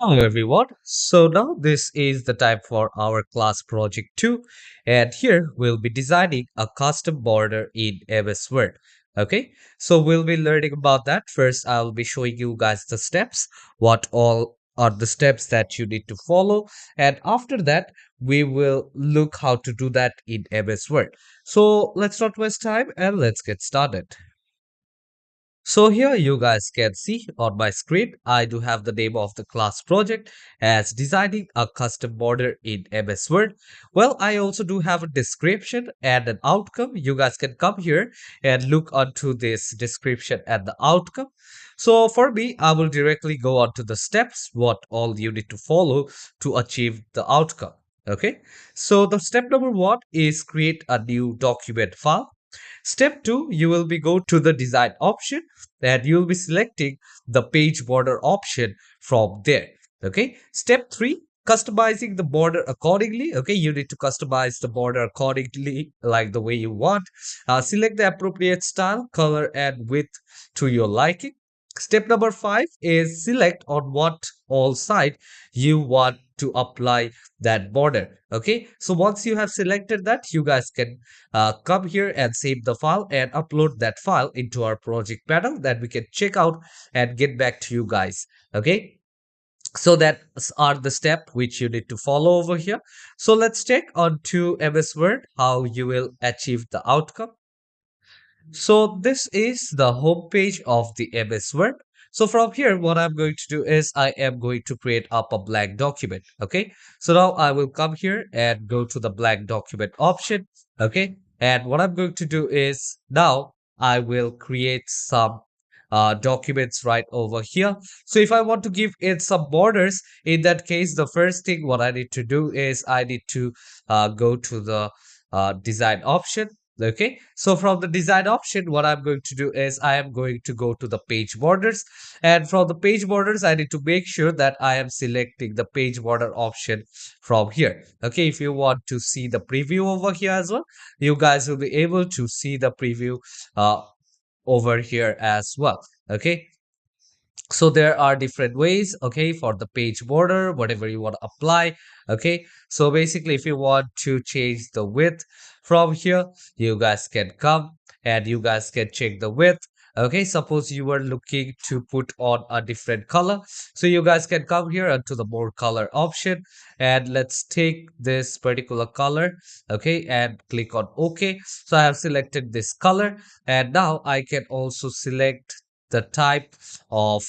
Hello everyone. So now this is the time for our class project 2, and here we'll be designing a custom border in MS Word. Okay, so we'll be learning about that. First, I'll be showing you guys the steps, what all are the steps that you need to follow, and after that we will look how to do that in MS Word. So let's not waste time and let's get started. So here you guys can see on my screen, I do have the name of the class project as designing a custom border in MS Word. Well, I also do have a description and an outcome. You guys can come here and look onto this description and the outcome. So for me, I will directly go on to the steps, what all you need to follow to achieve the outcome. Okay, so the step number one is create a new document file. Step 2, you will be go to the design option and you will be selecting the page border option from there. Okay. Step 3, customizing the border accordingly. Okay. You need to customize the border accordingly like the way you want. Select the appropriate style, color and width to your liking. Step number 5 is select on what all side you want to apply that border. Okay. So once you have selected that, you guys can come here and save the file and upload that file into our project panel that we can check out and get back to you guys. Okay, so that are the step which you need to follow over here. So let's check on to MS Word how you will achieve the outcome. So this is the home page of the MS Word. So from here, what I'm going to do is I am going to create up a blank document. Okay. So now I will come here and go to the blank document option. Okay. And what I'm going to do is now I will create some documents right over here. So if I want to give it some borders, in that case, the first thing what I need to do is I need to go to the design option. Okay, so from the design option, what I'm going to do is I am going to go to the page borders, and from the page borders, I need to make sure that I am selecting the page border option from here. Okay, if you want to see the preview over here as well, you guys will be able to see the preview uh, over here as well. Okay, so there are different ways, okay, for the page border, whatever you want to apply. Okay, so basically if you want to change the width from here, you guys can come and you guys can check the width. Okay, suppose you were looking to put on a different color, so you guys can come here onto the more color option and let's take this particular color. Okay, and click on OK. So I have selected this color and now I can also select the type of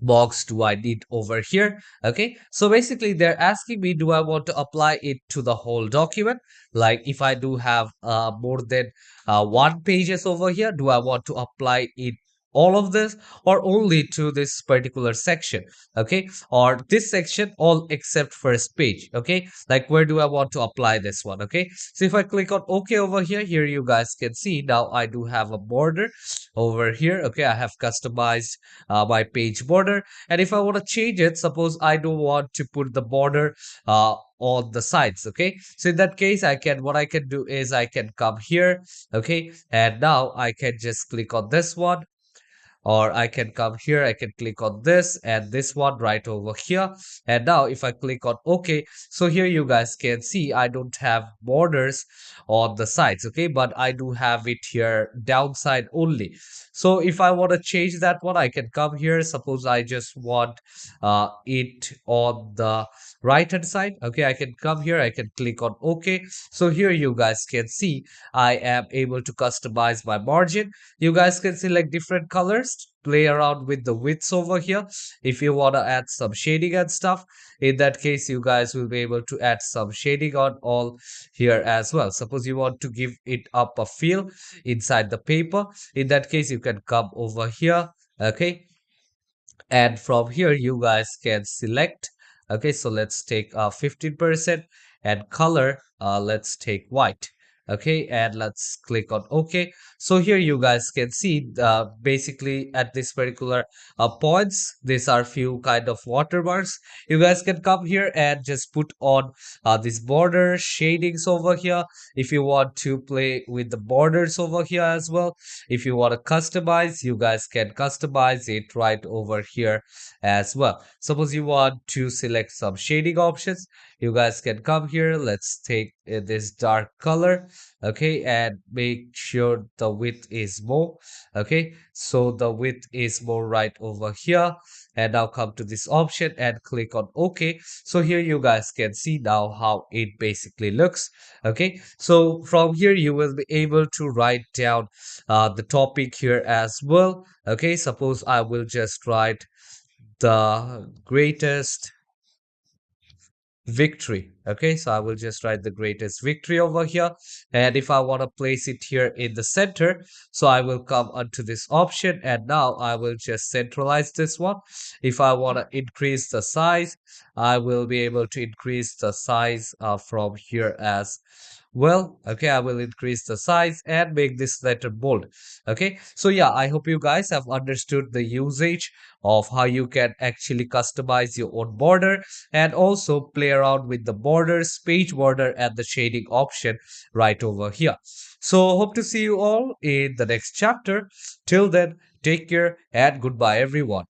box do I need over here. Okay, so basically they're asking me, do I want to apply it to the whole document? Like if I do have more than one pages over here, do I want to apply it all of this or only to this particular section? Okay, or this section all except first page. Okay, like where do I want to apply this one? Okay, so if I click on OK over here, here you guys can see now I do have a border over here. Okay, I have customized my page border, and if I want to change it, suppose I don't want to put the border on the sides. Okay, so in that case I can, what I can do is I can come here. Okay, and now I can just click on this one, or I can come here, I can click on this and this one right over here. And now if I click on OK, so here you guys can see I don't have borders on the sides. Okay, but I do have it here downside only. So if I want to change that one, I can come here. Suppose I just want it on the right hand side. Okay, I can come here, I can click on OK. So here you guys can see I am able to customize my margin. You guys can select different colors, play around with the widths over here. If you want to add some shading and stuff, in that case you guys will be able to add some shading on all here as well. Suppose you want to give it up a feel inside the paper, in that case you can come over here. Okay, and from here you guys can select. Okay, so let's take 15% and color, let's take white. Okay, and let's click on OK. So here you guys can see basically at this particular points, these are few kind of watermarks. You guys can come here and just put on this border shadings over here. If you want to play with the borders over here as well, if you want to customize, you guys can customize it right over here as well. Suppose you want to select some shading options, you guys can come here. Let's take this dark color, okay, and make sure the width is more. Okay, so the width is more right over here, and now come to this option and click on OK. So here you guys can see now how it basically looks. Okay, so from here you will be able to write down the topic here as well. Okay, suppose I will just write the greatest victory. Okay, so I will just write the greatest victory over here, and if I want to place it here in the center, so I will come onto this option, and now I will just centralize this one. If I want to increase the size, I will be able to increase the size from here as well. Okay, I will increase the size and make this letter bold. Okay, so yeah, I hope you guys have understood the usage of how you can actually customize your own border and also play around with the borders, page border, and the shading option right over here. So hope to see you all in the next chapter. Till then, take care and goodbye everyone.